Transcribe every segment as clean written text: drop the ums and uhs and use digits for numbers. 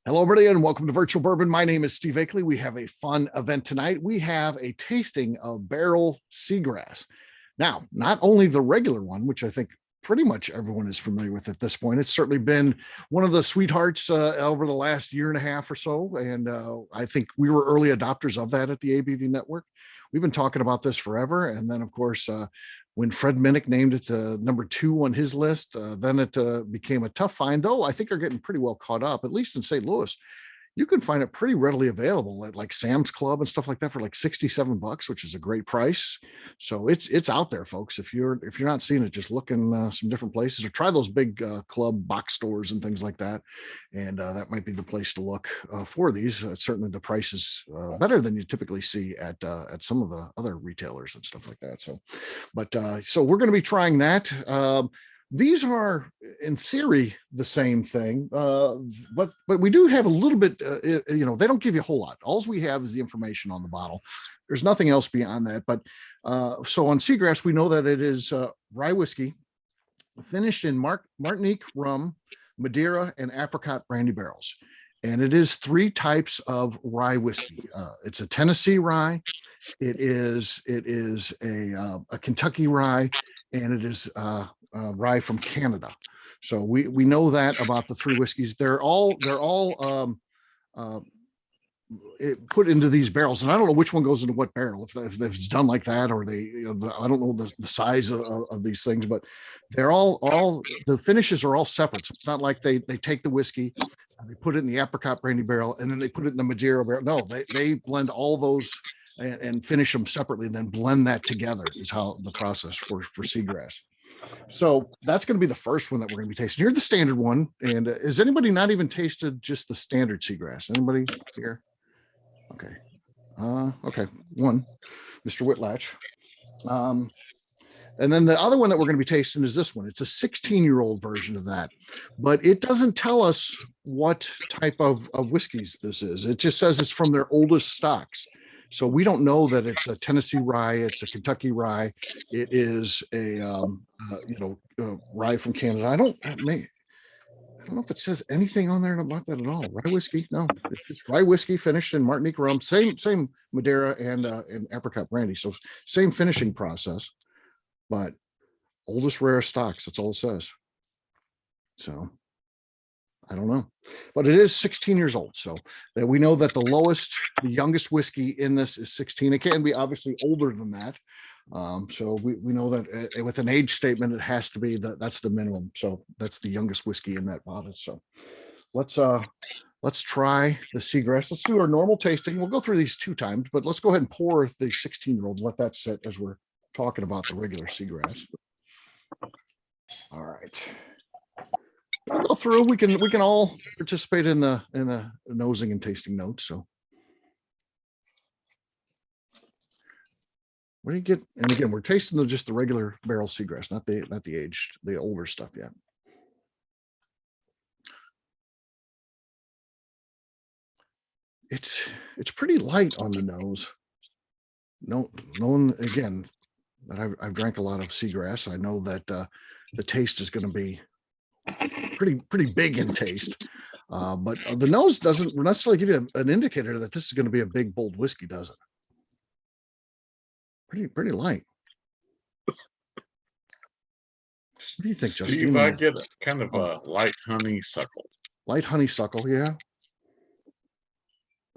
Hello, everybody, and welcome to Virtual Bourbon. My name is Steve Akley. We have a fun event tonight. We have a tasting of Barrell Seagrass. Now, not only the regular one, which I think pretty much everyone is familiar with at this point. It's certainly been one of the sweethearts over the last year and a half or so. And I think we were early adopters of that at the ABV Network. We've been talking about this forever. And then, of course, when Fred Minnick named it number 2 on his list, then it became a tough find, though I think they're getting pretty well caught up, at least in St. Louis. You can find it pretty readily available at like Sam's Club and stuff like that for like $67, which is a great price. So it's out there, folks. If you're not seeing it, just look in some different places or try those big club box stores and things like that. And that might be the place to look for these. Certainly the price is better than you typically see at some of the other retailers and stuff like that. So, so we're going to be trying that. These are, in theory, the same thing, but we do have a little bit, they don't give you a whole lot. All we have is the information on the bottle. There's nothing else beyond that. But so on Seagrass, we know that it is rye whiskey finished in Martinique rum, Madeira, and apricot brandy barrels. And it is 3 types of rye whiskey. It's a Tennessee rye, it is a Kentucky rye, and it is rye from Canada. So we know that about the 3 whiskeys. They're all put into these barrels, and I don't know which one goes into what barrel, if it's done like that, or they, I don't know the size of these things, but they're all the finishes are all separate. So it's not like they take the whiskey, they put it in the apricot brandy barrel, and then they put it in the Madeira barrel. No, they blend all those and finish them separately, and then blend that together is how the process for Seagrass. So that's going to be the first one that we're going to be tasting. Here's the standard one. And has anybody not even tasted just the standard Seagrass? Anybody here? Okay. Okay. One, Mr. Whitlatch. And then the other one that we're going to be tasting is this one. It's a 16-year-old version of that, but it doesn't tell us what type of whiskeys this is. It just says it's from their oldest stocks. So we don't know that it's a Tennessee rye, it's a Kentucky rye, it is a rye from Canada. I don't know if it says anything on there about that at all. Rye whiskey, no, it's rye whiskey finished in Martinique rum, same Madeira and apricot brandy. So same finishing process, but oldest rare stocks. That's all it says. So I don't know, but it is 16 years old. So that we know that the youngest whiskey in this is 16. It can be obviously older than that. So we know that with an age statement, it has to be that's the minimum. So that's the youngest whiskey in that bottle. So let's try the Seagrass. Let's do our normal tasting. We'll go through these 2 times, but let's go ahead and pour the 16-year-old, let that sit as we're talking about the regular Seagrass. All right. We'll go through. We can all participate in the nosing and tasting notes. So, what do you get? And again, we're tasting just the regular Barrell Seagrass, not the aged, the older stuff yet. It's pretty light on the nose. No, knowing again that I've drank a lot of Seagrass, I know that the taste is going to be pretty big in taste, but the nose doesn't necessarily give you an indicator that this is going to be a big, bold whiskey, does it? Pretty light. What do you think, Steve, Justine? I get kind of a light honeysuckle. Light honeysuckle, yeah.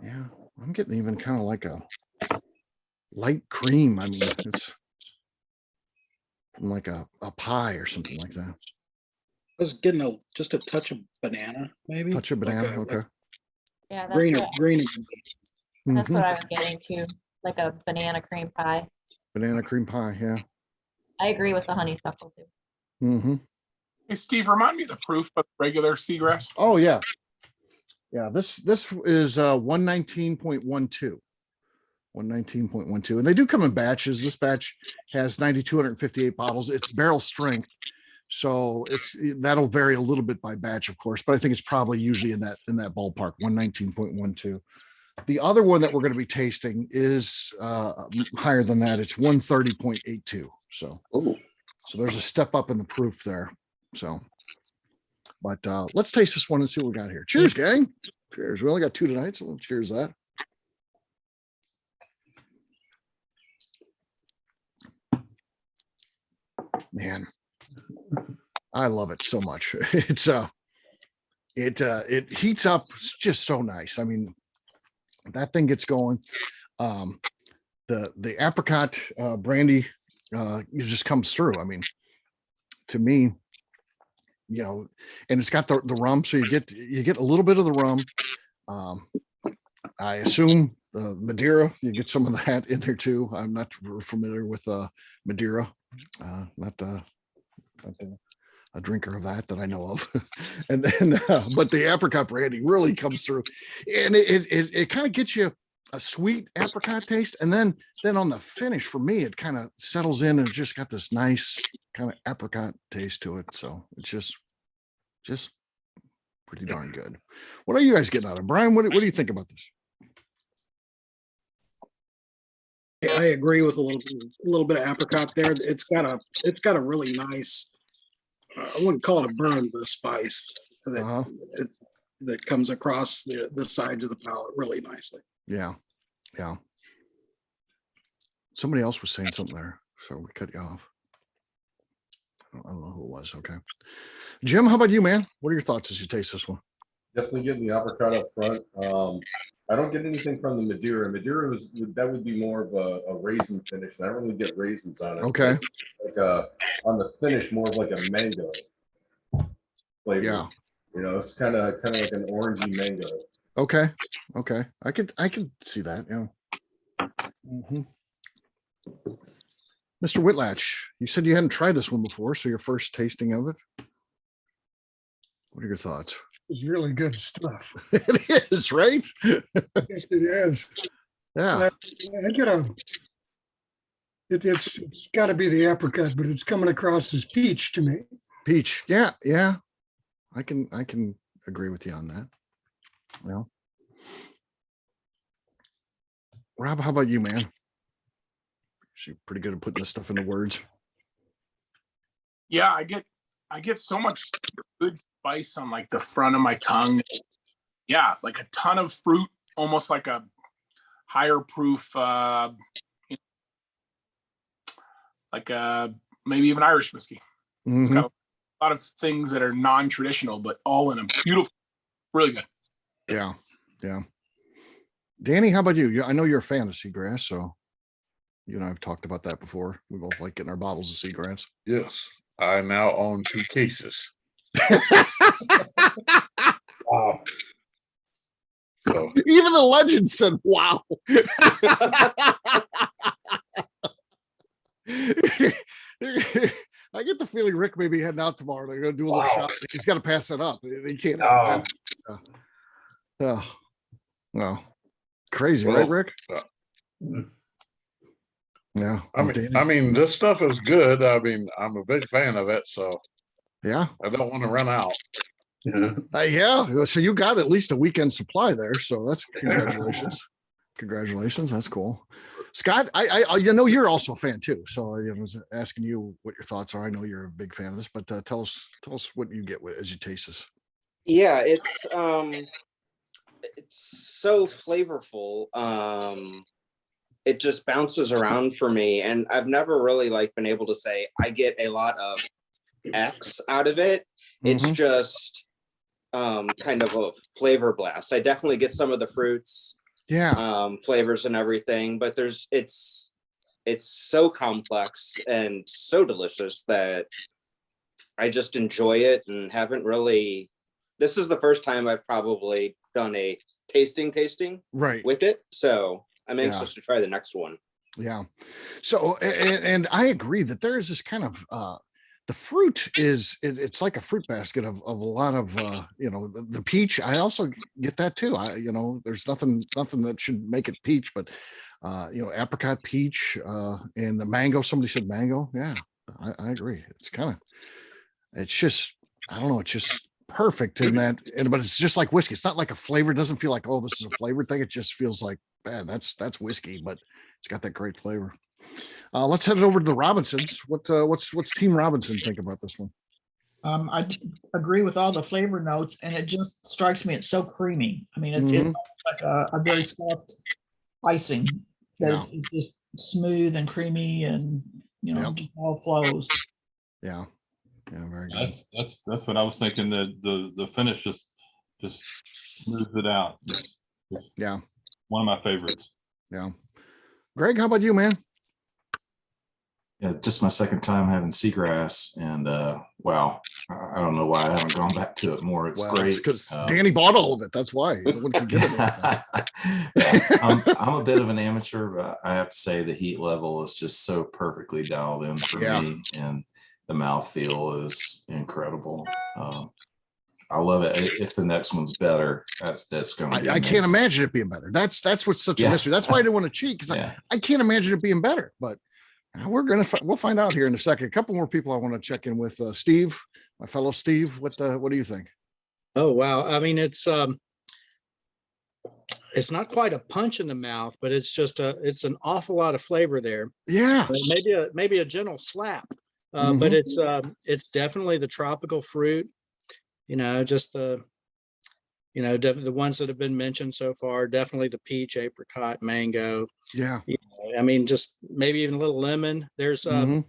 Yeah, I'm getting even kind of like a light cream. I mean, it's like a pie or something like that. I was getting just a touch of banana, maybe. Touch of banana, okay. Yeah, that's Green. that's what I was getting to, like a banana cream pie. Banana cream pie, yeah. I agree with the honeysuckle too. Mm-hmm. Hey, Steve, remind me of the proof of regular Seagrass. Oh yeah. Yeah, this is 119.12. 119.12. And they do come in batches. This batch has 9,258 bottles. It's barrel strength. So that'll vary a little bit by batch, of course, but I think it's probably usually in that ballpark, 119.12. The other one that we're going to be tasting is higher than that. It's 130.82. So there's a step up in the proof there. So, but let's taste this one and see what we got here. Cheers, gang. Cheers. We only got 2 tonight, so cheers that. Man, I love it so much. It heats up. It's just so nice. I mean, that thing gets going. The apricot brandy it just comes through. I mean, to me, and it's got the rum, so you get a little bit of the rum. I assume Madeira, you get some of that in there too. I'm not familiar with Madeira, not a drinker of that I know of. And then, but the apricot brandy really comes through, and it kind of gets you a sweet apricot taste, and then on the finish, for me, it kind of settles in and just got this nice kind of apricot taste to it. So it's just pretty darn good. What are you guys getting out of it? Brian? What do you think about this? I agree with a little bit of apricot there. It's got a really nice, I wouldn't call it a burn, but a spice that comes across the sides of the palate really nicely. Yeah. Somebody else was saying something there, so we cut you off. I don't know who it was. Okay. Jim, how about you, man? What are your thoughts as you taste this one? Definitely getting the apricot up front. I don't get anything from the Madeira. Madeira that would be more of a raisin finish, and I don't really get raisins on it. Okay. Like on the finish, more of like a mango flavor. Yeah. It's kind of like an orangey mango. Okay. I could see that. Yeah. Mr. Whitlatch, you said you hadn't tried this one before, so your first tasting of it. What are your thoughts? It's really good stuff. It is, right? Yes, it is. Yeah. I get it's got to be the apricot, but it's coming across as peach to me. Peach. Yeah. I can agree with you on that. Well, Rob, how about you, man? She's pretty good at putting this stuff into words. Yeah, I get so much good spice on like the front of my tongue. Yeah, like a ton of fruit, almost like a higher proof, like maybe even Irish whiskey. It's got a lot of things that are non-traditional, but all in a beautiful, really good. Yeah. Danny, how about you? I know you're a fan of Seagrass, so you and I have talked about that before. We both like getting our bottles of Seagrass. Yes, I now own 2 cases. Wow. So Even the legend said, wow. I get the feeling Rick may be heading out tomorrow. They're going to do a little shot. He's got to pass that up. They can't. Well, crazy, right, Rick? Yeah. I mean, this stuff is good. I mean, I'm a big fan of it, so yeah, I don't want to run out. Yeah. So you got at least a weekend supply there. So that's congratulations. Congratulations. That's cool. Scott, I you're also a fan too. So I was asking you what your thoughts are. I know you're a big fan of this, but tell us what you get as you taste this. Yeah, it's so flavorful. It just bounces around for me, and I've never really been able to say I get a lot of X out of it. It's just kind of a flavor blast. I definitely get some of the fruits, flavors and everything, but it's so complex and so delicious that I just enjoy it and haven't really. This is the first time I've probably done a tasting right with it, so I'm anxious to try the next one. Yeah. So, and I agree that there is this kind of, the fruit it's like a fruit basket of a lot of, the peach. I also get that too. There's nothing that should make it peach, but, apricot, peach, and the mango, somebody said mango. Yeah, I agree. It's just, I don't know. It's just perfect in that, but it's just like whiskey. It's not like a flavor. It doesn't feel like, oh, this is a flavored thing. It just feels like, man, that's whiskey, but it's got that great flavor. Let's head over to the Robinsons. What's Team Robinson think about this one? Agree with all the flavor notes, and it just strikes me, it's so creamy. I mean, it's Mhm. like a very soft icing that Yeah. is just smooth and creamy, and Yep. just all flows. Yeah. Yeah. Very good. That's what I was thinking. That the finish just smooths it out. It's Yeah. one of my favorites. Yeah. Greg, how about you, man? Yeah, just my second time having Seagrass, and wow, I don't know why I haven't gone back to it more. It's great because Danny bought all of it. That's why. No one can give it. Yeah, I'm a bit of an amateur, but I have to say the heat level is just so perfectly dialed in for me, and the mouthfeel is incredible. I love it. If the next one's better, that's going to be. I can't imagine it being better. That's what's such a mystery. That's why I didn't want to cheat, because I can't imagine it being better. But we'll find out here in a second. A couple more people I want to check in with. Steve, my fellow Steve, what do you think? Oh wow! I mean, it's not quite a punch in the mouth, but it's just it's an awful lot of flavor there. Yeah, maybe a gentle slap, but it's definitely the tropical fruit. Just the ones that have been mentioned so far. Definitely the peach, apricot, mango. Yeah. I mean, just maybe even a little lemon. There's and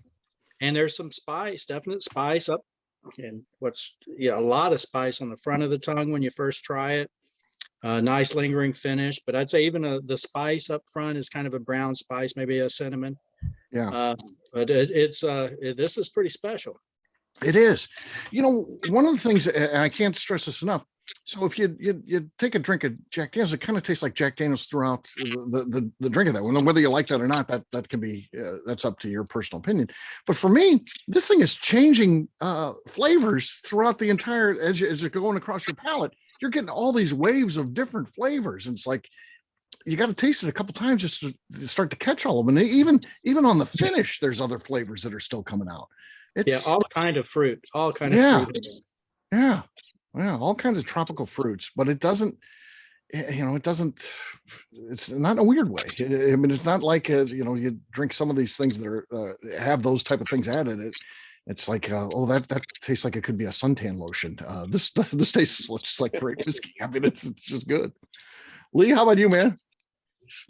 there's some spice, definite spice up, and a lot of spice on the front of the tongue when you first try it. Nice lingering finish, but I'd say even the spice up front is kind of a brown spice, maybe a cinnamon. Yeah. But this is pretty special. It is. One of the things, and I can't stress this enough. So if you take a drink of Jack Daniels, it kind of tastes like Jack Daniels throughout the drink of that one. Whether you like that or not, that can be that's up to your personal opinion. But for me, this thing is changing flavors throughout the entire as you're going across your palate. You're getting all these waves of different flavors, and it's like you got to taste it a couple times just to start to catch all of them. And even on the finish, there's other flavors that are still coming out. It's all kind of fruit, all kind of fruit. Yeah. Yeah, all kinds of tropical fruits, but it doesn't, it's not in a weird way. I mean, it's not like, you drink some of these things that are, have those type of things added. It's like, that tastes like it could be a suntan lotion. This tastes just like great whiskey. I mean, it's just good. Lee, how about you, man?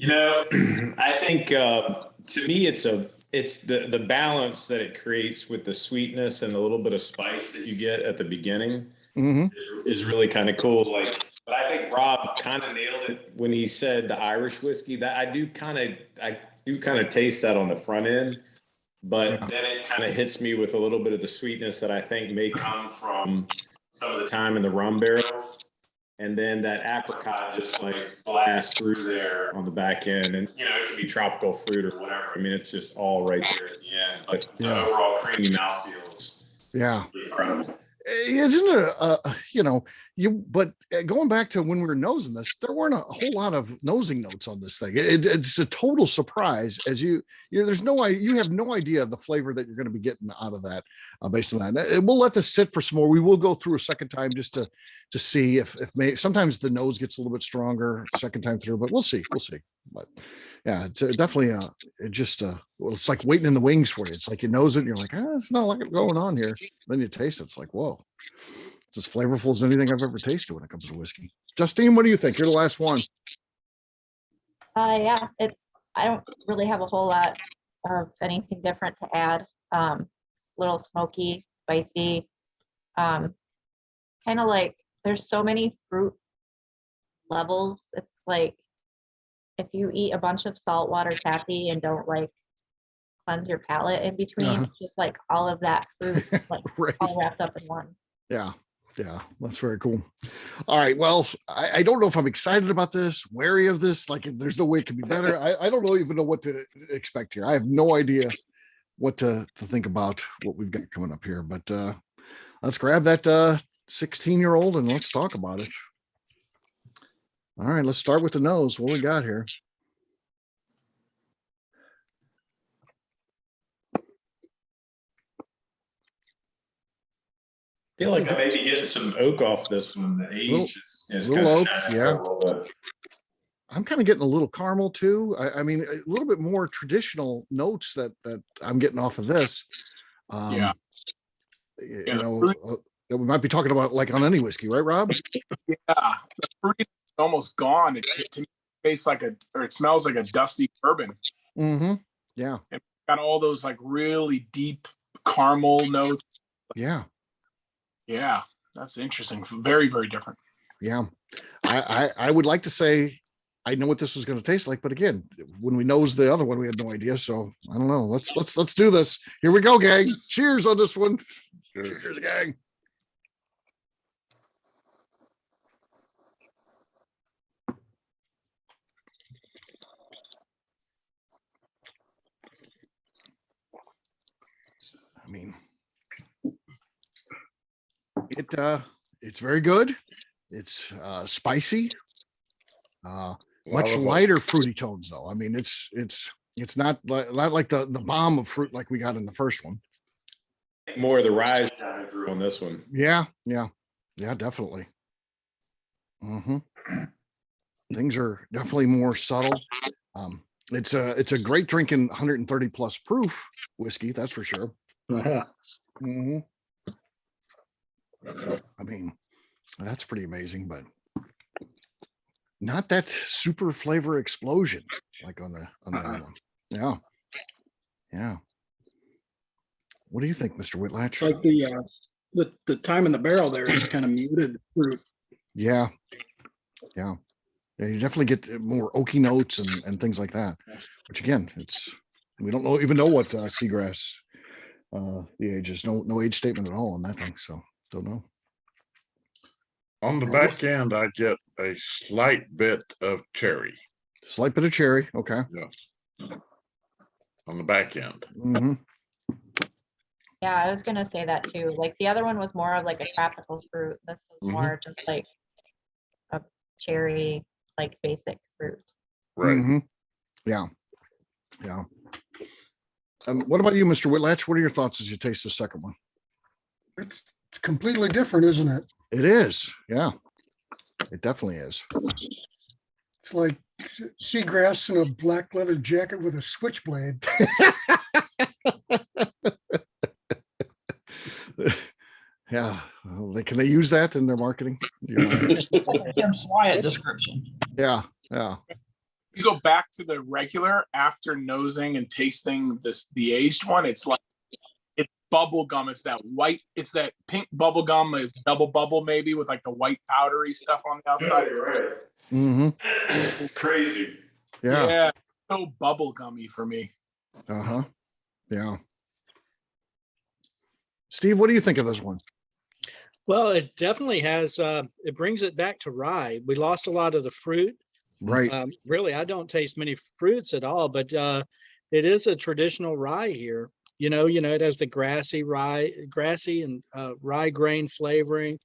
I think to me, it's the balance that it creates with the sweetness and the little bit of spice that you get at the beginning. Is really kind of cool. But I think Rob kind of nailed it when he said the Irish whiskey. That I do kind of taste that on the front end, but then it kind of hits me with a little bit of the sweetness that I think may come from some of the time in the rum barrels, and then that apricot just blasts through there on the back end, and it can be tropical fruit or whatever. I mean, it's just all right there at the end. But the overall creamy mouthfeel is incredible. Isn't it but going back to when we were nosing this, there weren't a whole lot of nosing notes on this thing. It's a total surprise as you have no idea the flavor that you're going to be getting out of that based on that. We'll let this sit for some more. We will go through a second time just to see if sometimes the nose gets a little bit stronger second time through, but we'll see. But yeah, it's definitely it's like waiting in the wings for you. It's like you nose it and you're like, it's not a lot going on here. Then you taste it. It's like, whoa, it's as flavorful as anything I've ever tasted when it comes to whiskey. Justine, what do you think? You're the last one. Yeah, I don't really have a whole lot of anything different to add. Little smoky, spicy, kind of like there's so many fruit levels. It's like if you eat a bunch of saltwater taffy and don't cleanse your palate in between, it's just like all of that fruit right. all wrapped up in one. Yeah, that's very cool. All right, well, I don't know if I'm excited about this, wary of this. There's no way it can be better. I don't even know what to expect here. I have no idea what to think about what we've got coming up here. But let's grab that 16-year-old and let's talk about it. All right, let's start with the nose. What we got here? I feel like I may be getting some oak off this one. The age is little oak, yeah. I'm kind of getting a little caramel too. I mean, a little bit more traditional notes that I'm getting off of this. you know, that we might be talking about like on any whiskey, right, Rob? Yeah, the fruit is almost gone. To me, it tastes like or it smells like a dusty bourbon. Mm-hmm. Yeah. It's got all those like really deep caramel notes. Yeah. Yeah, that's interesting. Very, very different. Yeah. I would like to say I know what this was going to taste like, but again, when we nosed the other one, we had no idea. So I don't know. Let's do this. Here we go, gang. Cheers on this one. Cheers, gang. I mean, it's very good. It's spicy. Much lighter fruity tones though. I mean, it's not like the bomb of fruit like we got in the first one. More of the rye shining through on this one. Yeah, definitely. Things are definitely more subtle. It's a great drinking 130 plus proof whiskey, that's for sure. I mean, that's pretty amazing, but not that super flavor explosion like on the other one. Yeah. What do you think, Mr. Whitlatch? It's like the time in the barrel there is kind of muted fruit. Yeah, you definitely get more oaky notes and things like that. Which again, we don't even know what Seagrass the age is. No age statement at all on that thing, so don't know. On the back end, I get a slight bit of cherry. Slight bit of cherry. Okay. Yes. On the back end. Yeah, I was gonna say that too. Like the other one was more of like a tropical fruit. This was more just like a cherry, like basic fruit. Right. Yeah. What about you, Mr. Whitlatch? What are your thoughts as you taste the second one? It's completely different, isn't it? It is. Yeah, it definitely is. It's like seagrass in a black leather jacket with a switchblade. Yeah, can they use that in their marketing? Tim Swiat description. Yeah. You go back to the regular after nosing and tasting the aged one. It's like it's bubble gum. It's that white. It's that pink bubble gum. Is double bubble maybe with like the white powdery stuff on the outside. Yeah, right. It's crazy. Yeah. So bubble gummy for me. Yeah. Steve, what do you think of this one? Well, it definitely has, it brings it back to rye. We lost a lot of the fruit. Right. Really, I don't taste many fruits at all, but it is a traditional rye here. You know, it has the grassy and rye grain flavoring.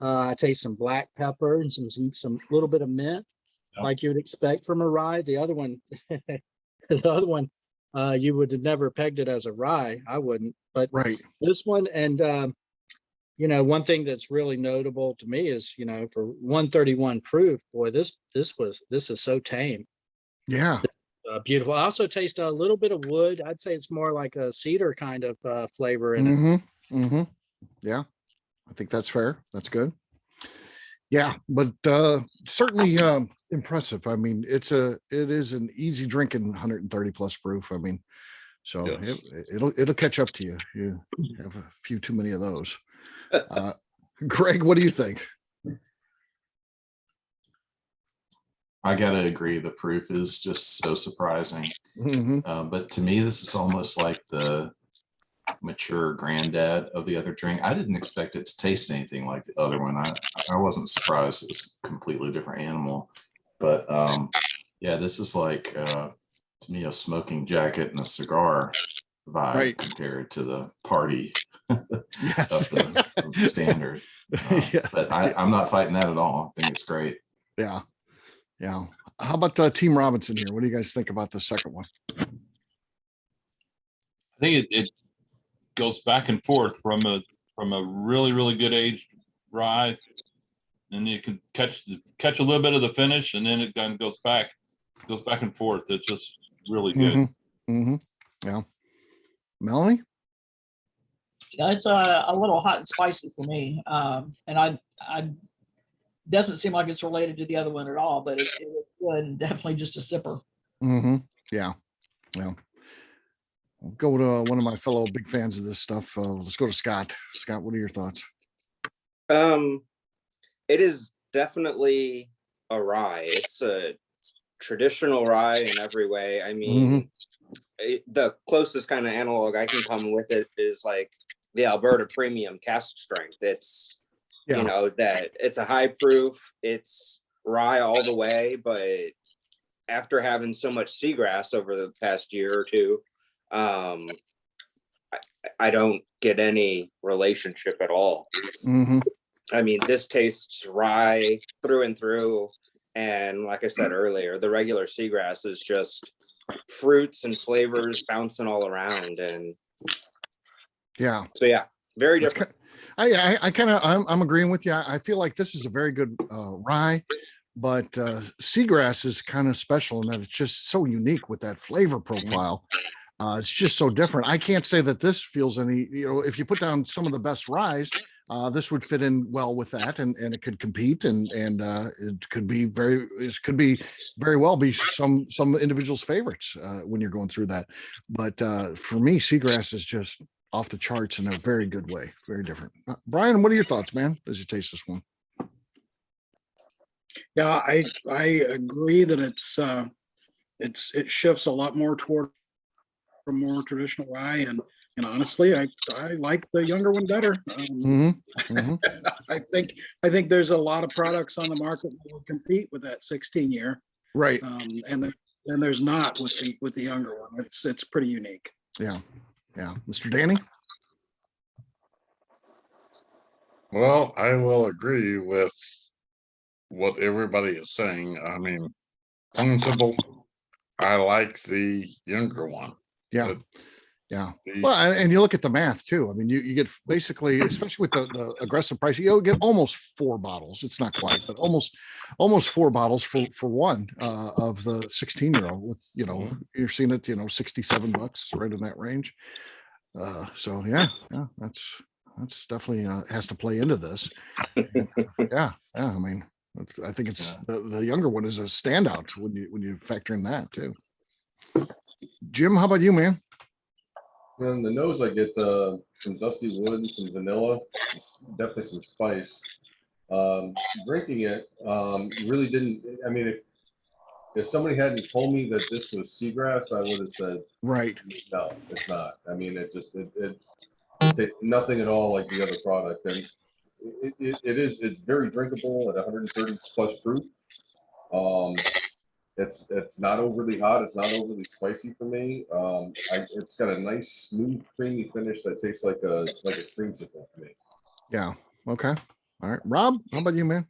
I taste some black pepper and some little bit of mint, like you would expect from a rye. The other one, you would have never pegged it as a rye. I wouldn't, but right. This one, and one thing that's really notable to me is, for 131 proof, boy, this is so tame. Yeah. Beautiful. I also taste a little bit of wood. I'd say it's more like a cedar kind of flavor in it. Yeah, I think that's fair. That's good. Yeah, but certainly impressive. I mean, it is an easy drinking 130 plus proof. I mean, so yes. It'll catch up to you. You have a few too many of those. Greg, what do you think? I gotta agree. The proof is just so surprising. But to me, this is almost like the mature granddad of the other drink. I didn't expect it to taste anything like the other one. I wasn't surprised. It was a completely different animal. But yeah, this is like to me a smoking jacket and a cigar vibe compared to the party of the standard. But I'm not fighting that at all. I think it's great. Yeah. How about Team Robinson here? What do you guys think about the second one? I think it goes back and forth from a really, really good aged rye, and you can catch a little bit of the finish, and then it kind of goes back and forth. It's just really good. Yeah. Melanie? Yeah, it's a little hot and spicy for me. And I doesn't seem like it's related to the other one at all, but it was good and definitely just a sipper. Yeah. Yeah. I'll go to one of my fellow big fans of this stuff. Let's go to Scott. Scott, what are your thoughts? It is definitely a rye. It's a traditional rye in every way. I mean, the closest kind of analog I can come with it is like the Alberta Premium cask strength. It's, you know, that it's a high proof, it's rye all the way, but after having so much Seagrass over the past year or two, I don't get any relationship at all. I mean, this tastes rye through and through. And like I said earlier, the regular Seagrass is just fruits and flavors bouncing all around. And yeah. So yeah, very different. I'm agreeing with you. I feel like this is a very good rye, but Seagrass is kind of special in that it's just so unique with that flavor profile. It's just so different. I can't say that this feels any, you know, if you put down some of the best ryes, this would fit in well with that, and it could compete, and it could be very well be some individuals' favorites when you're going through that. But for me, Seagrass is just off the charts in a very good way, very different. Brian, what are your thoughts, man, as you taste this one? Yeah, I agree that it shifts a lot more toward a more traditional rye, and honestly, I like the younger one better. I think there's a lot of products on the market that will compete with that 16-year, right? And there's not with the younger one. It's pretty unique. Yeah, Mr. Danny. Well, I will agree with what everybody is saying. I mean, plain and simple, I like the younger one. Yeah. Well, and you look at the math too. I mean, you get basically, especially with the aggressive price, you get almost 4 bottles. It's not quite, but almost 4 bottles for one of the 16-year-old. With, you know, you're seeing it, you know, $67, right in that range. So yeah, that's definitely has to play into this. And, yeah. I mean, I think it's the younger one is a standout when you factor in that too. Jim, how about you, man? On the nose, I get some dusty wood and some vanilla, definitely some spice. Drinking it really didn't. I mean, if somebody hadn't told me that this was Seagrass, I would have said, right, no, it's not. I mean, it tastes nothing at all like the other product, and it's very drinkable at 130 plus proof. It's not overly hot. It's not overly spicy for me. It's got a nice, smooth, creamy finish that tastes like a creamsicle to me. Yeah. Okay. All right. Rob, how about you, man?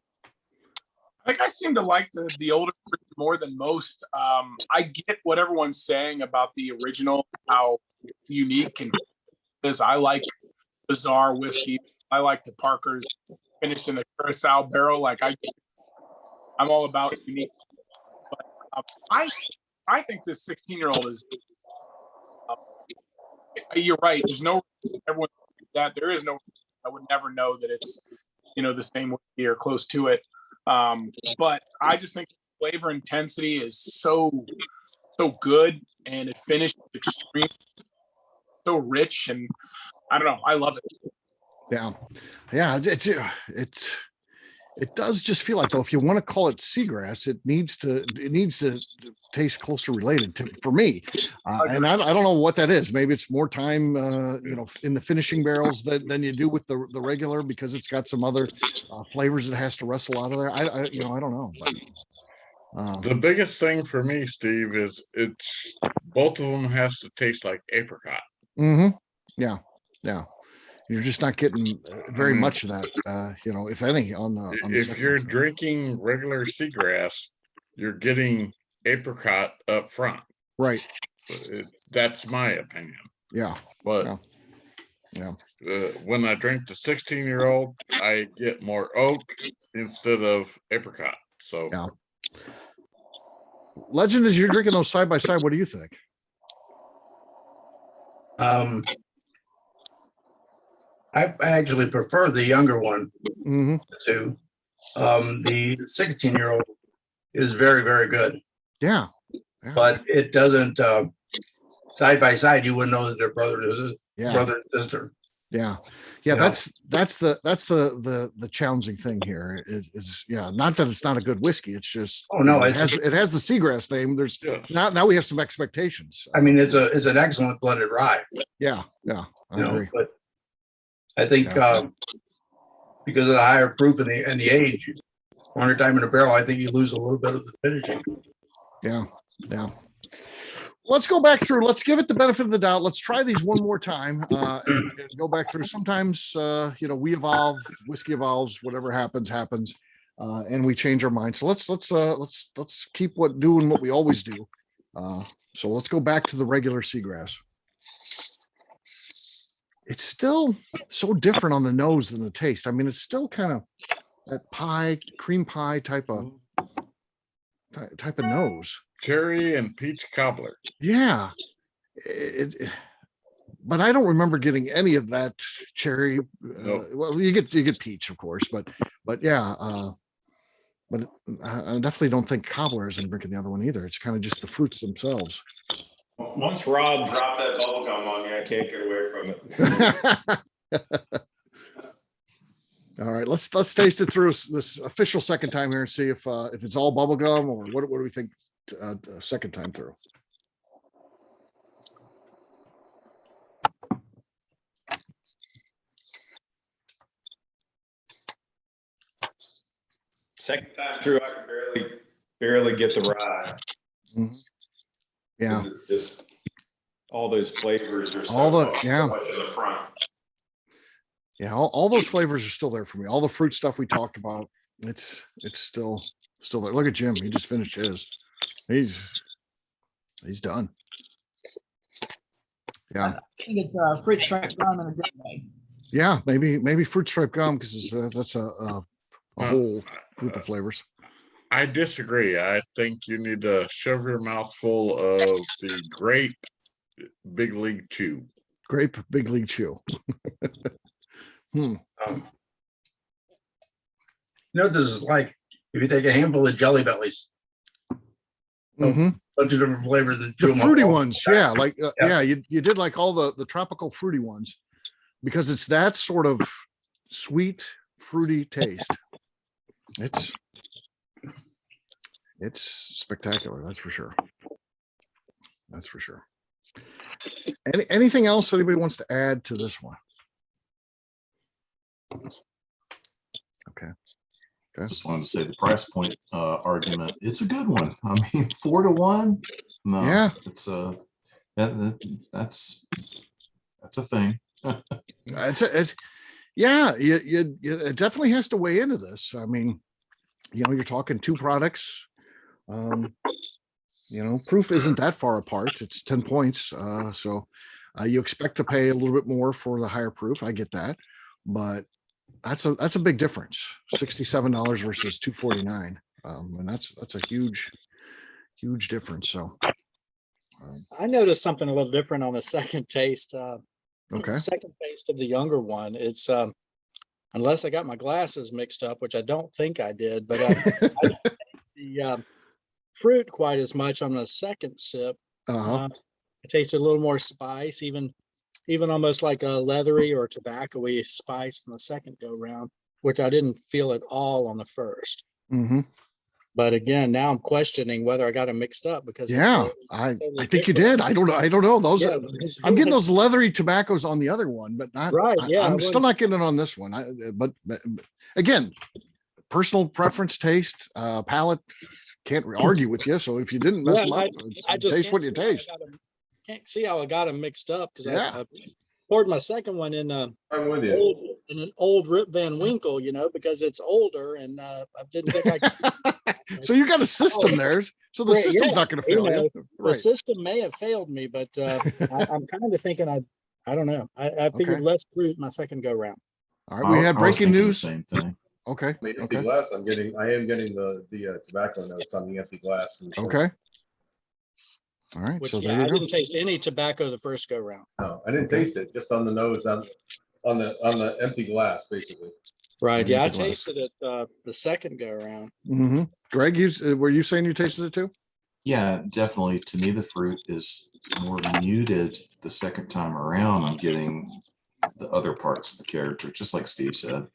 I think I seem to like the older more than most. I get what everyone's saying about the original, how unique and is. I like bizarre whiskey. I like the Parker's finished in a Curacao barrel. Like I'm all about unique. I think this 16-year-old is. You're right. There's no everyone that there is no. I would never know that it's, you know, the same whiskey or close to it. But I just think flavor intensity is so good, and it finished extreme, so rich, and I don't know. I love it. Yeah. It does just feel like, though, if you want to call it Seagrass, it needs to taste closer related to, for me. And I don't know what that is. Maybe it's more time, you know, in the finishing barrels than you do with the regular, because it's got some other flavors it has to wrestle out of there. I don't know. But, the biggest thing for me, Steve, is it's both of them has to taste like apricot. Yeah. You're just not getting very much of that, you know, if any, on the. If you're drinking regular Seagrass, you're getting apricot up front. Right. That's my opinion. Yeah. But yeah. When I drink the 16-year-old, I get more oak instead of apricot. So yeah. Legend, as you're drinking those side by side, what do you think? I actually prefer the younger one Mm-hmm. to the 16-year-old is very, very good. Yeah. Yeah. But it doesn't side by side, you wouldn't know that they're brother and sister. Yeah. You know? That's the challenging thing here is yeah, not that it's not a good whiskey. It's just, Oh, no, it has the Seagrass name. There's now we have some expectations. I mean, it's an excellent blended rye. Yeah. I agree. But I think because of the higher proof and the age, 100 time in a barrel, I think you lose a little bit of the finishing. Yeah. Let's go back through. Let's give it the benefit of the doubt. Let's try these one more time and go back through. Sometimes, we evolve, whiskey evolves, whatever happens, and we change our mind. So let's keep doing what we always do. So let's go back to the regular Seagrass. It's still so different on the nose than the taste. I mean, it's still kind of that cream pie type of nose. Cherry and peach cobbler. Yeah. But I don't remember getting any of that cherry. Nope. Well, you get peach, of course, but yeah. But I definitely don't think cobbler is in drinking the other one either. It's kind of just the fruits themselves. Once Rob dropped that bubble gum on me, I can't get away from it. All right, let's taste it through this official second time here and see if it's all bubble gum or what do we think second time through. Second time through, I can barely get the rye. Mm-hmm. Yeah, it's just all those flavors are so much in the front. Yeah, all those flavors are still there for me. All the fruit stuff we talked about, it's still there. Look at Jim; he just finished his. He's done. Yeah, I think it's fruit stripe gum in a good way. Yeah, maybe fruit stripe gum because that's a whole group of flavors. I disagree. I think you need to shove your mouth full of the grape Big League Chew. Grape Big League Chew. You know, this is like if you take a handful of Jelly Bellies, bunch of different flavors, the fruity ones, yeah, like you did like all the tropical fruity ones because it's that sort of sweet fruity taste. It's spectacular, that's for sure. Anything else anybody wants to add to this one? Okay. Just wanted to say the price point argument. It's a good one. I mean, 4 to 1. No, yeah, it's that's a thing. It definitely has to weigh into this. I mean, you're talking two products. Proof isn't that far apart. It's 10 points. So you expect to pay a little bit more for the higher proof. I get that, but that's a big difference. $67 versus $249. And that's a huge difference. So I noticed something a little different on the second taste. Okay. Second taste of the younger one. It's unless I got my glasses mixed up, which I don't think I did, but I didn't taste the fruit quite as much on the second sip. I tasted a little more spice, even almost like a leathery or tobacco-y spice in the second go round, which I didn't feel at all on the first. But again, now I'm questioning whether I got them mixed up because I think you did. I don't know. Those I'm getting those leathery tobaccos on the other one, but not right. Yeah, I'm still not getting it on this one. But again, personal preference, taste, palate, can't argue with you. So if you didn't mess them up, I just taste what you taste. Can't see how I got them mixed up because I poured my second one in I'm with you. in an old Rip Van Winkle, because it's older, and I didn't think I could. So you got a system there, so the system's not going to fail you. The system may have failed me, but I'm kind of thinking I don't know. I figured less fruit my second go round. All right, we had breaking news. Same thing. Okay. I mean, empty glass. I am getting the tobacco notes on the empty glass. Okay. All right. Which, so I didn't taste any tobacco the first go round. No, I didn't taste it. Just on the nose. On on the empty glass, basically. Right. Yeah, I Empty glass. tasted it the second go around. Mm-hmm. Greg, were you saying you tasted it too? Yeah, definitely. To me, the fruit is more muted the second time around. I'm getting the other parts of the character, just like Steve said.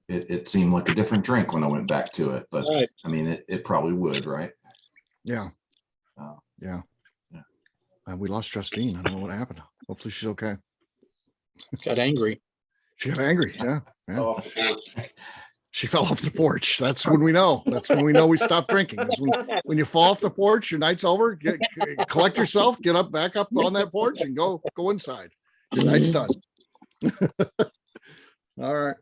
It seemed like a different drink when I went back to it, but Right. I mean, it probably would, right? Yeah. Yeah. We lost Justine. I don't know what happened. Hopefully she's okay. Got angry. She got angry. Yeah. Oh, She fell off the porch. That's when we know. That's when we know we stopped drinking. Is when you fall off the porch, your night's over. Collect yourself, get up, back up on that porch, and go inside. Your night's done. All right.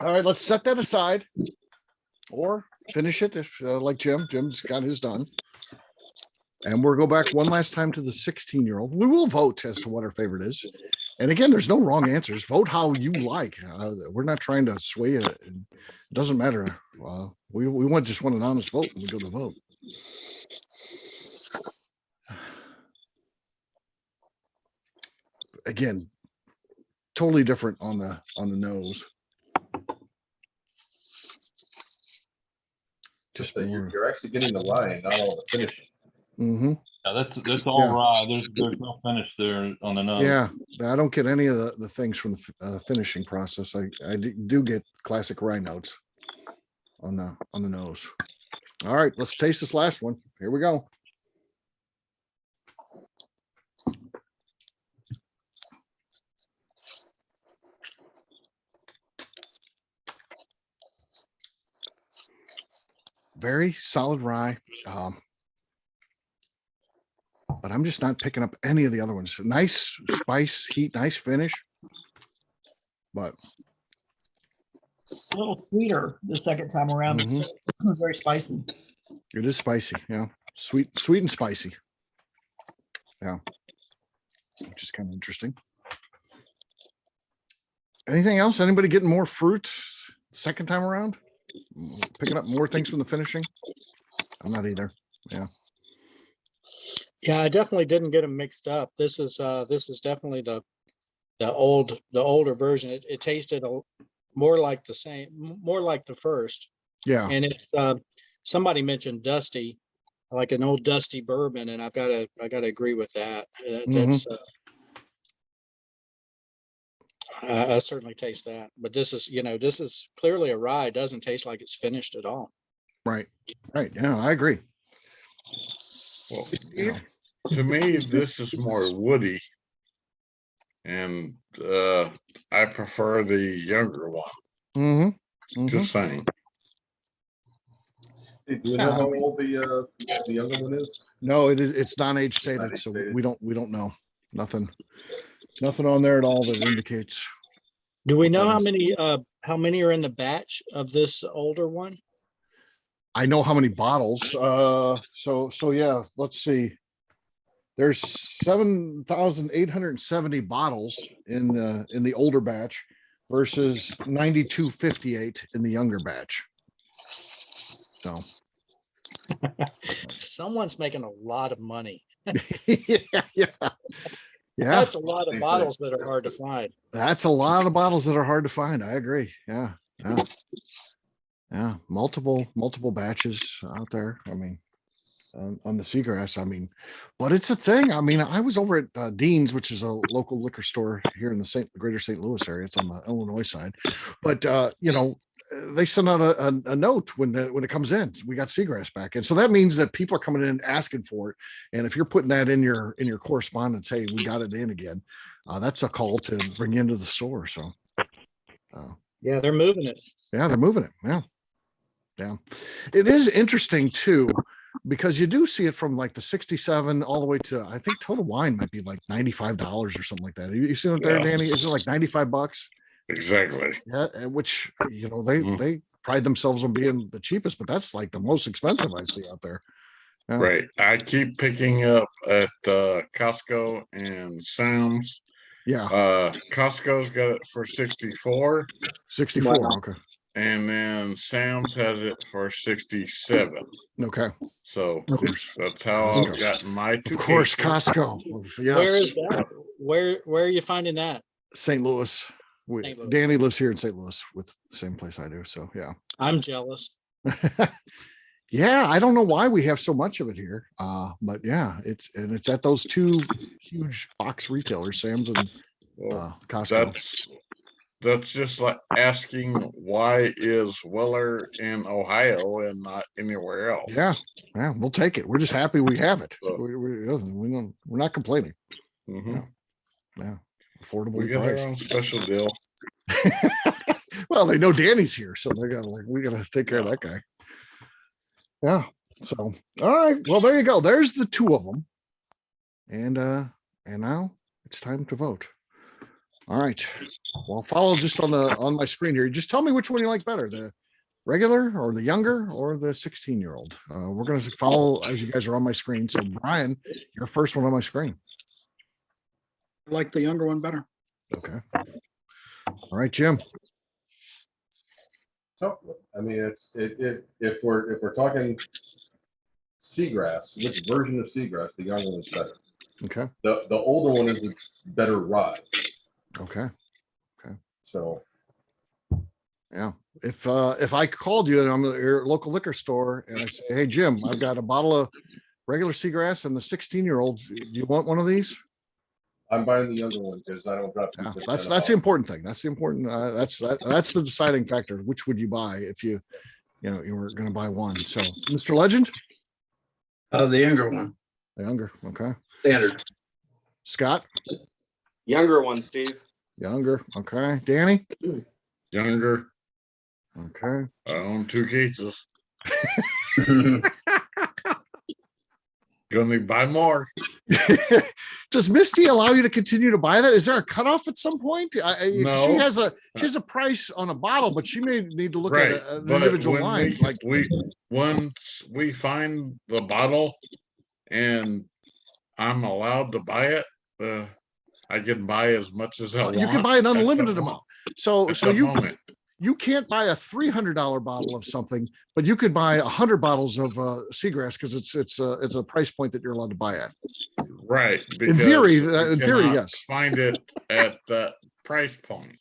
All right. Let's set that aside, or finish it if like Jim's got his done. And we'll go back one last time to the 16-year-old. We will vote as to what our favorite is. And again, there's no wrong answers. Vote how you like. We're not trying to sway it. It doesn't matter. We just want an honest vote when we go to vote. Again, totally different on the nose. Just that you're actually getting the rye and not all the finishing. Mm-hmm. Yeah, that's all rye. There's no finish there on the nose. Yeah, I don't get any of the things from the finishing process. I do get classic rye notes on the nose. All right, let's taste this last one. Here we go. Very solid rye. But I'm just not picking up any of the other ones. Nice spice, heat, nice finish. But A little sweeter the second time around, but still very spicy. It is spicy, yeah. Sweet and spicy. Yeah. Which is kind of interesting. Anything else? Anybody getting more fruit the second time around? Picking up more things from the finishing? I'm not either. Yeah. Yeah, I definitely didn't get them mixed up. This is definitely the older version. It tasted more like the first. Yeah. And it's somebody mentioned dusty, like an old dusty bourbon, and I gotta agree with that. That's I certainly taste that. But this is clearly a rye. It doesn't taste like it's finished at all. Right. Yeah, I agree. Well, to me, this is more woody, and I prefer the younger one. Just saying. Do you know how old the younger one is? No, it's non-age stated, so we don't know. Nothing on there at all that indicates. Do we know how many are in the batch of this older one? I know how many bottles. So yeah, let's see. There's 7,870 bottles in the older batch versus 9,258 in the younger batch. So someone's making a lot of money. Yeah. That's a lot of bottles that are hard to find. That's a lot of bottles that are hard to find. I agree. Yeah. Multiple batches out there. I mean, on the Seagrass. I mean, but it's a thing. I mean, I was over at Dean's, which is a local liquor store here in the greater St. Louis area. It's on the Illinois side, but they send out a note when it comes in. We got Seagrass back, and so that means that people are coming in asking for it. And if you're putting that in your correspondence, hey, we got it in again. That's a call to bring you into the store. So, yeah, they're moving it. Yeah, they're moving it. Yeah. It is interesting too, because you do see it from like the 67 all the way to, I think Total Wine might be like $95 or something like that. You see it there, Danny? Is it like $95? Exactly. Yeah, which they pride themselves on being the cheapest, but that's like the most expensive I see out there. Yeah. Right. I keep picking up at Costco and Sam's. Yeah. Costco's got it for 64. 64. Wow. Okay. And then Sam's has it for 67. Okay. So that's how I've gotten my two. Of course, cases. Costco. Yes. Where is that? Where are you finding that? St. Louis. St. Louis. Danny lives here in St. Louis with the same place I do. So yeah. I'm jealous. Yeah, I don't know why we have so much of it here. But yeah, it's at those two huge box retailers, Sam's and Costco. That's just like asking why is Weller in Ohio and not anywhere else. Yeah, we'll take it. We're just happy we have it. We're not complaining. Mm-hmm. Yeah, affordable. We got our own special deal. Well, they know Danny's here, so they're gonna we gotta take care of that guy. Yeah. So all right. Well, there you go. There's the two of them. And now it's time to vote. All right. Well, follow just on my screen here. Just tell me which one you like better, the regular or the younger or the 16-year-old. We're going to follow as you guys are on my screen. So Brian, your first one on my screen. I like the younger one better. Okay. All right, Jim. So, I mean, if we're talking Seagrass, which version of Seagrass, the younger one is better. Okay. The older one is a better rye. Okay. So yeah, if I called you and I'm at your local liquor store and I say, hey Jim, I've got a bottle of regular Seagrass and the 16-year-old, do you want one of these? I'm buying the younger one because I don't got. Yeah, that's the important thing. That's the important. That's the deciding factor. Which would you buy if you were going to buy one? So, Mr. Legend. The younger one. The younger. Okay. Standard. Scott. Younger one, Steve. Younger. Okay. Danny. Younger. Okay. I own 2 cases. Gonna buy more. Does Misty allow you to continue to buy that? Is there a cutoff at some point? No. She has a price on a bottle, but she may need to look at an individual line. Once we find the bottle and I'm allowed to buy it, I can buy as much as I want. You can buy an unlimited amount. So you can't buy a $300 bottle of something, but you could buy 100 bottles of Seagrass because it's a price point that you're allowed to buy at. Right. In theory, yes. Find it at that price point.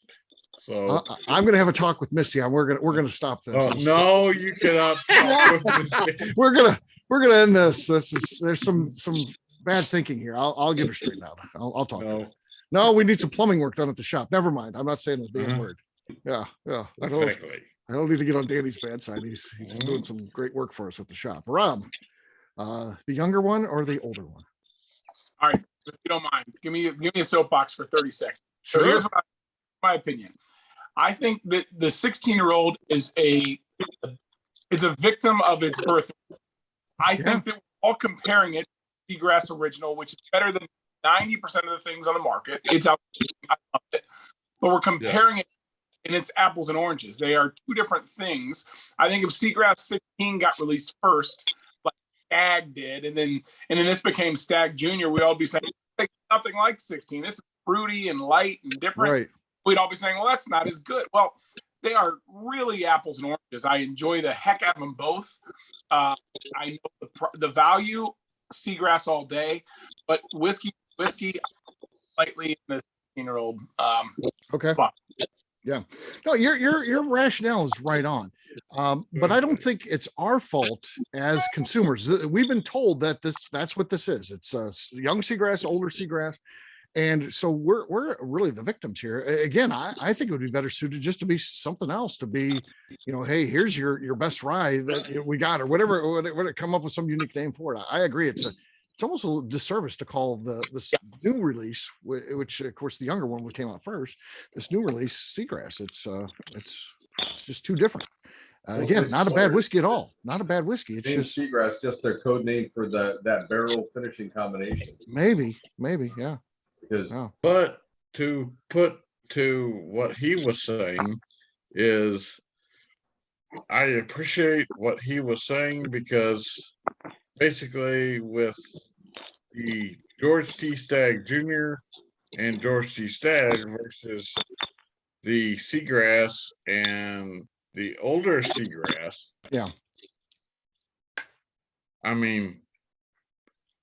So I'm going to have a talk with Misty. We're going to stop this. No, you cannot talk with Misty. We're going to end this. There's some bad thinking here. I'll get her straightened out. I'll talk to her. No, we need some plumbing work done at the shop. Never mind. I'm not saying the damn word. Yeah. I don't need to get on Danny's bad side. He's doing some great work for us at the shop. Rob, the younger one or the older one? All right, if you don't mind, give me a soapbox for 30 seconds. Sure. So here's my opinion. I think that the 16-year-old is a victim of its birth. I think that we're all comparing it to Seagrass Original, which is better than 90% of the things on the market. It's out. I love it. But we're comparing it, and it's apples and oranges. They are two different things. I think if Seagrass 16 got released first, like Stag did, and then this became Stag Junior, we'd all be saying nothing like 16. This is fruity and light and different. Right. We'd all be saying, well, that's not as good. Well, they are really apples and oranges. I enjoy the heck out of them both. I know the value, Seagrass all day, but whiskey, slightly in the 16-year-old. Okay. Yeah. No, your rationale is right on. But I don't think it's our fault as consumers. We've been told that that's what this is. It's young Seagrass, older Seagrass. And so we're really the victims here. Again, I think it would be better suited just to be something else, to be, hey, here's your best rye that we got, or whatever, come up with some unique name for it. I agree. It's almost a disservice to call this new release, which of course the younger one came out first, this new release Seagrass. It's just too different. Again, not a bad whiskey at all. Not a bad whiskey. It's just Seagrass, just their code name for that barrel finishing combination. Maybe, yeah. But to put to what he was saying is, I appreciate what he was saying, because basically with the George T. Stagg Jr. and George T. Stagg versus the Seagrass and the older Seagrass. Yeah. I mean,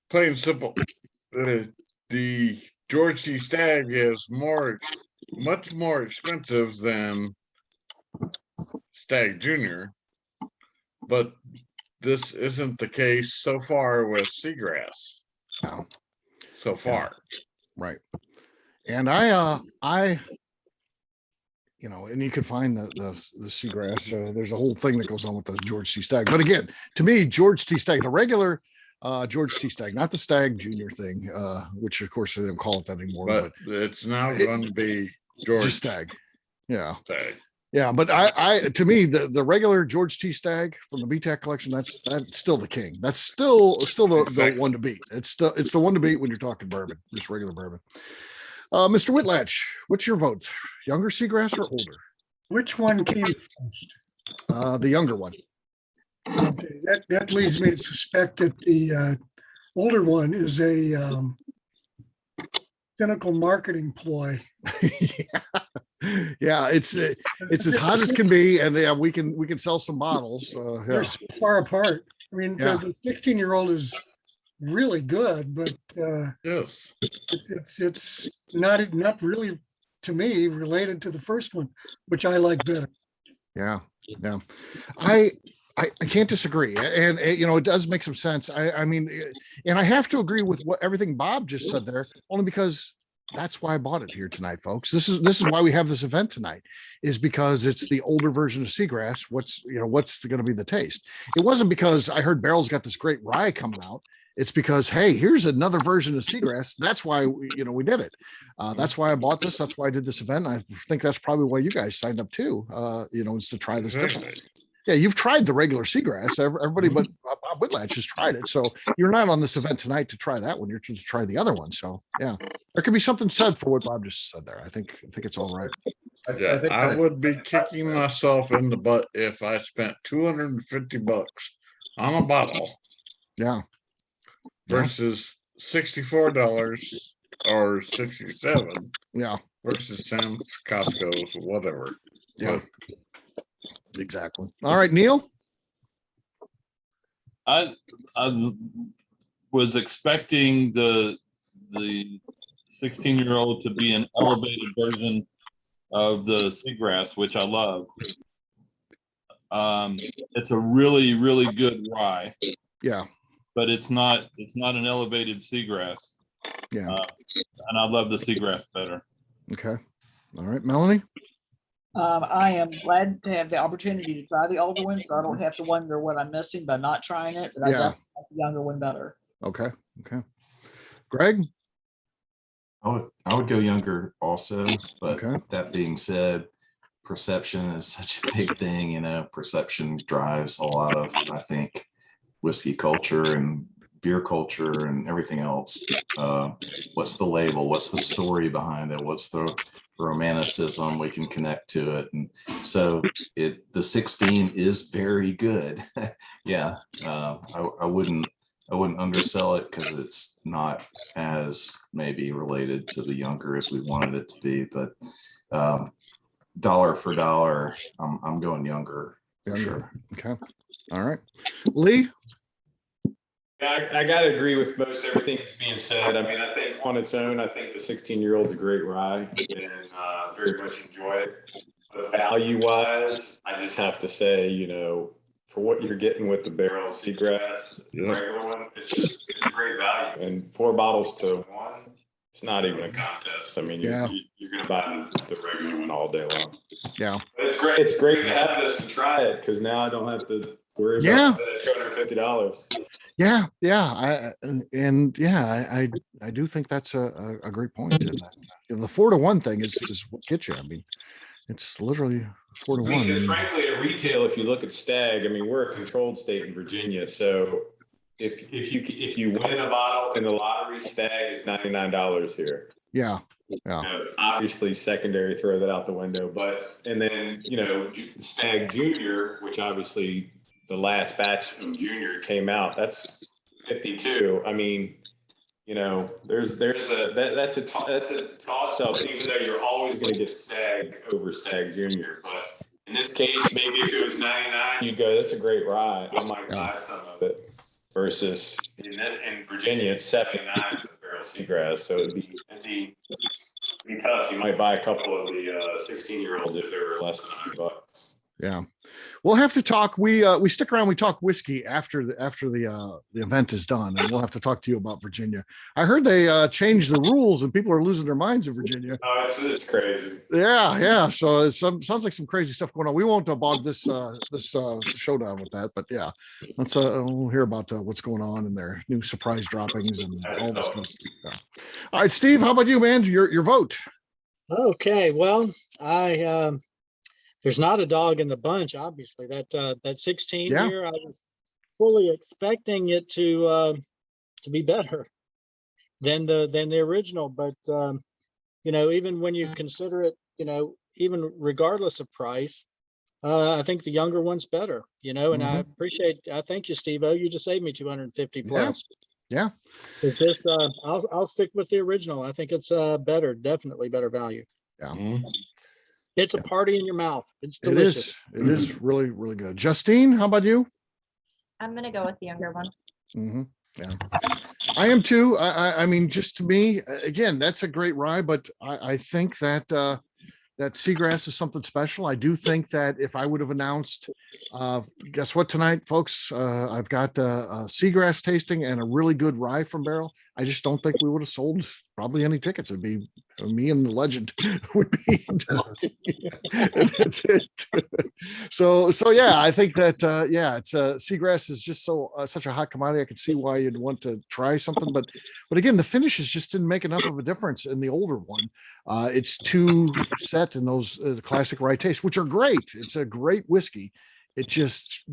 plain and simple, the George C. Stagg is much more expensive than Stagg Junior, but this isn't the case so far with Seagrass. No. So far. Right. And I you know, and you could find the Seagrass. There's a whole thing that goes on with the George C. Stagg. But again, to me, George T. Stagg, the regular George T. Stagg, not the Stagg Junior thing, which of course they don't call it that anymore. But it's now going to be George Stagg. Yeah. Stagg. Yeah, but I to me the regular George T. Stagg from the BTAC collection, that's still the king. That's still the one to beat. It's the one to beat when you're talking bourbon, just regular bourbon. Mr. Whitlatch, what's your vote? Younger Seagrass or older? Which one came first? The younger one. Okay, that leads me to suspect that the older one is a cynical marketing ploy. Yeah, it's as hot as can be, and yeah, we can sell some bottles. They're so far apart. I mean, Yeah. the 16-year-old is really good, but yes, it's not really, to me, related to the first one, which I like better. Yeah. I can't disagree, and you know, it does make some sense. I mean, and I have to agree with everything Bob just said there, only because that's why I bought it here tonight, folks. This is why we have this event tonight, is because it's the older version of Seagrass. What's going to be the taste? It wasn't because I heard Barrell's got this great rye coming out. It's because, hey, here's another version of Seagrass. That's why we did it. That's why I bought this. That's why I did this event. I think that's probably why you guys signed up too. Is to try this different. Yeah, you've tried the regular Seagrass. Everybody but Bob Whitlatch has tried it. So you're not on this event tonight to try that one. You're to try the other one. So yeah, there could be something said for what Bob just said there. I think it's all right. Yeah, I would be kicking myself in the butt if I spent $250 on a bottle. Yeah. Versus $64 or $67. Yeah. Versus Sam's, Costco's, whatever. Yeah. Exactly. All right, Neil. I was expecting the 16-year-old to be an elevated version of the Seagrass, which I love. It's a really, really good rye. Yeah. But it's not an elevated Seagrass. Yeah. And I love the Seagrass better. Okay. All right, Melanie. I am glad to have the opportunity to try the older one, so I don't have to wonder what I'm missing by not trying it. But I definitely like the younger one better. Okay. Greg. I would go younger also, but that being said, perception is such a big thing. Perception drives a lot of, I think, whiskey culture and beer culture and everything else. What's the label? What's the story behind it? What's the romanticism? We can connect to it. And so the 16 is very good. Yeah. I wouldn't undersell it because it's not as maybe related to the younger as we wanted it to be, but dollar for dollar, I'm going younger for sure. Okay. All right. Lee. I got to agree with most everything that's being said. I mean, I think on its own, I think the 16-year-old is a great rye and very much enjoy it. But value-wise, I just have to say, for what you're getting with the Barrell Seagrass, the regular one, it's a great value. And 4 bottles to 1, it's not even a contest. I mean, you're going to buy the regular one all day long. Yeah. But it's great. It's great to have this to try it because now I don't have to worry about $250. Yeah. I do think that's a great point. The 4-to-1 thing is what gets you. I mean, it's literally 4-to-1. Because frankly, at retail, if you look at Stagg, I mean, we're a controlled state in Virginia, so if you win a bottle in the lottery, Stagg is $99 here. Yeah. Obviously, secondary, throw that out the window. And then Stagg Junior, which obviously the last batch of Junior came out, that's $52. I mean, that's a toss up, even though you're always going to get Stagg over Stagg Junior. But in this case, maybe if it was $99, you'd go, that's a great rye. I might buy some of it. Versus in Virginia, it's $79 for the Barrell Seagrass. So it'd be be tough. You might buy a couple of the 16-year-olds if they were less than $100. Yeah, we'll have to talk. We stick around. We talk whiskey after the event is done, and we'll have to talk to you about Virginia. I heard they changed the rules, and people are losing their minds in Virginia. Oh, it's crazy. Yeah. So it sounds like some crazy stuff going on. We won't bog this showdown with that, but yeah, let's we'll hear about what's going on and their new surprise droppings and all this kind of stuff. Yeah. All right, Steve, how about you, man? Your vote. Okay, well, there's not a dog in the bunch, obviously. That 16 Yeah. here, I was fully expecting it to be better than the original. But even when you consider it, even regardless of price, I think the younger one's better. And I thank you, Steve-O. You just saved me 250 plus. Yeah. Is this? I'll stick with the original. I think it's better, definitely better value. Yeah. It's a party in your mouth. It's delicious. It is really, really good. Justine, how about you? I'm gonna go with the younger one. Yeah, I am too. I mean, just to me, again, that's a great rye, but I think that that Seagrass is something special. I do think that if I would have announced, guess what tonight, folks, I've got a Seagrass tasting and a really good rye from Barrell. I just don't think we would have sold probably any tickets. It'd be me and the legend would be. And that's it. So yeah, I think that it's Seagrass is just such a hot commodity. I could see why you'd want to try something, but again, the finishes just didn't make enough of a difference in the older one. It's too set in those classic rye tastes, which are great. It's a great whiskey. It just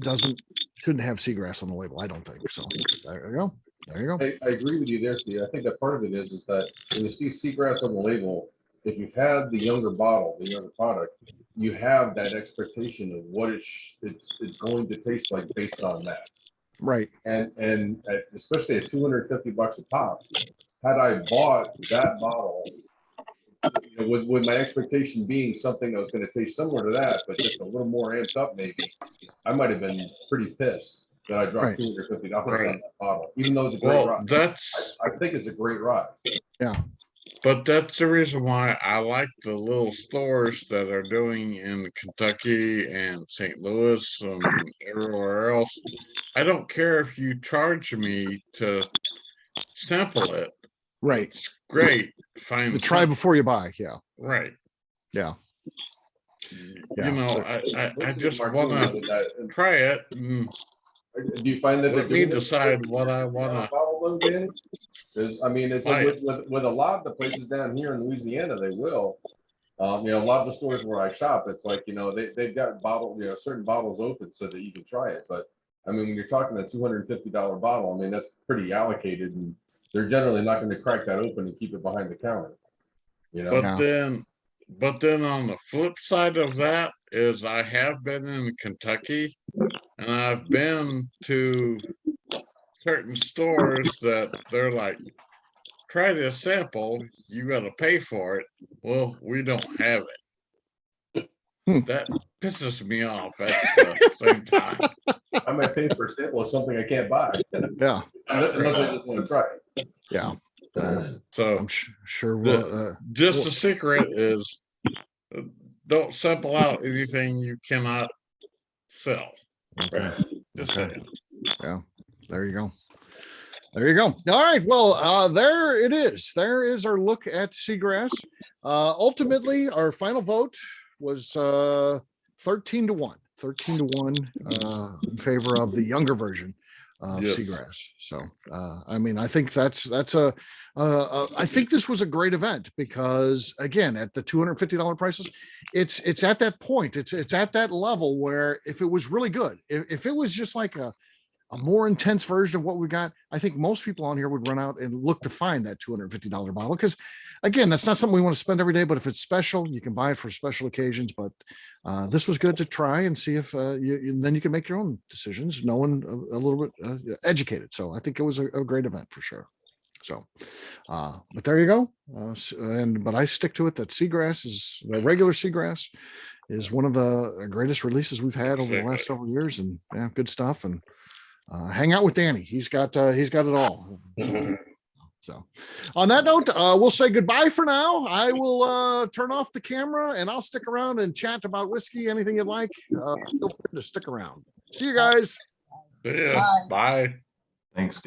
shouldn't have Seagrass on the label. I don't think so. There you go. I agree with you there, Steve. I think that part of it is that when you see Seagrass on the label, if you've had the younger bottle, the younger product, you have that expectation of what it's going to taste like based on that. Right. And especially at $250 a pop, had I bought that bottle, with my expectation being something that was going to taste similar to that, but just a little more amped up, maybe, I might have been pretty pissed that I dropped $250 on that bottle, even though it's a great ride. I think it's a great ride. Yeah. But that's the reason why I like the little stores that are doing in Kentucky and St. Louis and everywhere else. I don't care if you charge me to sample it. Right. It's great. Find try before you buy. Yeah. Right. Yeah. I just want to try it. Do you find that let me decide what I want to? Because I mean, it's like with a lot of the places down here in Louisiana, they will. A lot of the stores where I shop, it's like they've got certain bottles open so that you can try it. But I mean, when you're talking a $250 bottle, I mean that's pretty allocated, and they're generally not going to crack that open and keep it behind the counter. But then on the flip side of that is I have been in Kentucky and I've been to certain stores that they're like, try this sample, you got to pay for it. Well, we don't have it. That pisses me off at the same time. I might pay for a sample of something I can't buy. Yeah. Unless I just want to try it. Yeah. So I'm sure we'll the secret is don't sample out anything you cannot sell. Okay. Just saying. Yeah. There you go. All right. Well, there it is. There is our look at Seagrass. Ultimately, our final vote was 13-1. 13-1 in favor of the younger version of Seagrass. So, I mean, I think that's I think this was a great event because, again, at the $250 prices, it's at that point. It's at that level where if it was really good, if it was just like a more intense version of what we got, I think most people on here would run out and look to find that $250 bottle. Because again, that's not something we want to spend every day, but if it's special, you can buy it for special occasions. But this was good to try and see if then you can make your own decisions, knowing a little bit educated. So I think it was a great event for sure. So, but there you go. But I stick to it that Seagrass is the regular Seagrass is one of the greatest releases we've had over the last several years, and good stuff. And hang out with Danny. He's got it all. So on that note, we'll say goodbye for now. I will turn off the camera and I'll stick around and chat about whiskey, anything you'd like. Feel free to stick around. See you guys. See ya. Bye. Thanks, Steve.